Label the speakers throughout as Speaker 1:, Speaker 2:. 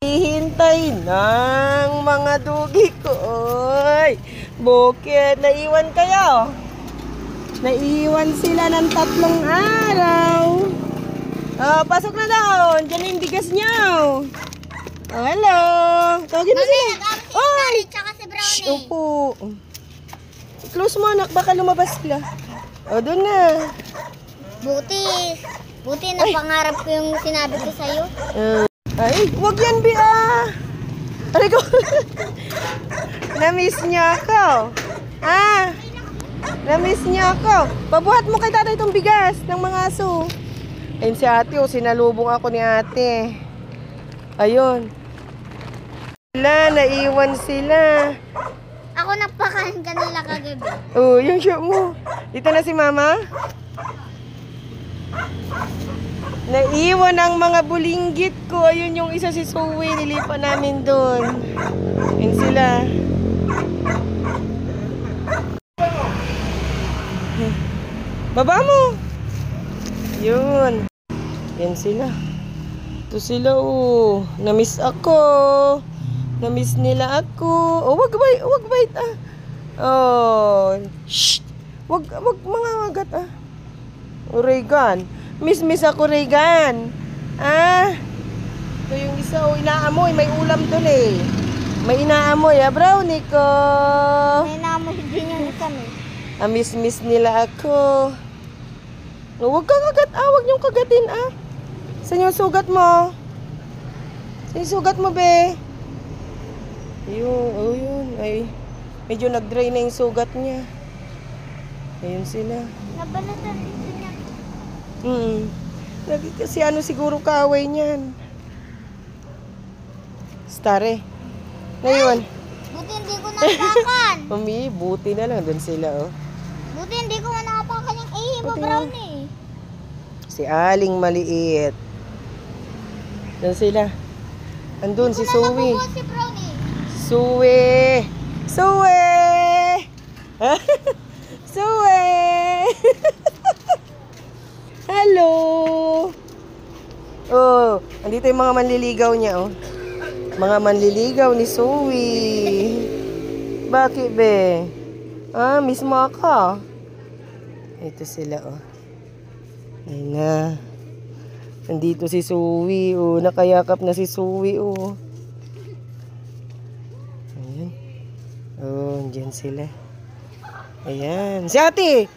Speaker 1: Hihintay ng mga dugi ko. Oy, bukid, naiwan kayo. Naiwan sila ng 3 araw. Oh, pasok na daw. Diyan yung bigas niyo. Oh, hello. Tawagin mo sila. Oy!
Speaker 2: Tsaka si Brownie.
Speaker 1: Shh, upo. Close mo anak, baka lumabas sila. Oh, doon na.
Speaker 2: Buti na pangarap ko yung sinabi ko sa'yo.
Speaker 1: Ay, wag yan, Bia. Aray ko. Na-miss niya ako. Na-miss niya ako. Pabuhat mo kay tatay itong bigas ng mga aso. Ayun si ate, sinalubong ako ni ate. Ayun. Naiwan sila.
Speaker 2: Ako nagpakain kanila kagabi.
Speaker 1: Oh, yung shirt mo. Dito na si mama. Naiwan ang mga bulinggit ko. Ayun yung isa si Zoe. Nilipat namin doon. Ayun sila. Baba mo. Yun. Yan sila. Ito sila oh. Namiss ako. Namiss nila ako. Oh, wag bait ah. Oh. Shh. Wag mga agat ah. Oh, Regan. Miss ako, Regan. Ito yung isa, oh, inaamoy. May ulam dun eh. May inaamoy, Brownie ko.
Speaker 2: May inaamoy din yung isa eh.
Speaker 1: Miss nila ako. Oh, huwag kang kagat, huwag niyong kagatin, Saan yung sugat mo? Saan yung sugat mo, be? Yun. Ay, medyo nag-dry na yung sugat niya. Ayun sila.
Speaker 2: Nabalatan dito niya.
Speaker 1: Kasi siguro kaaway niyan. Stare. Ngayon.
Speaker 2: Buti hindi ko nakapakan.
Speaker 1: Buti na lang. Doon sila, oh.
Speaker 2: Buti hindi ko nakapakan yung Brownie.
Speaker 1: Si Aling maliit. Doon sila. Andun si Zoe.
Speaker 2: Si Brownie.
Speaker 1: Zoe! Hello! Oh, andito yung mga manliligaw niya, oh. Mga manliligaw ni Zoe. Bakit, be? Miss mo ako. Ito sila, oh. Ayun na. Andito si Zoe, oh. Nakayakap na si Zoe, oh. Ayan. Oh, andyan sila. Ayan. Si ate!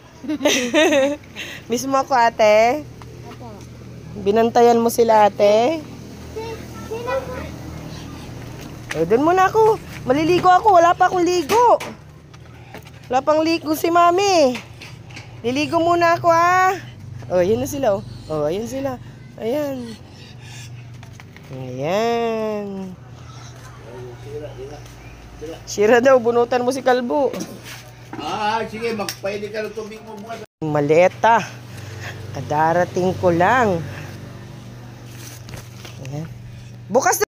Speaker 1: Miss mo ako, ate? Binantayan mo sila, ate? Doon muna ako. Maliligo ako. Wala pa akong ligo. Wala pang ligo si mami. Liligo muna ako, Oh, ayan na sila, oh. Oh, ayan sila. Ayan. Ayan. Sira daw. Bunutan mo si Kalbo.
Speaker 3: Sige, magpaili ka ng tubig mo muna.
Speaker 1: Maleta. Kadarating ko lang. Ayan. Bukas na.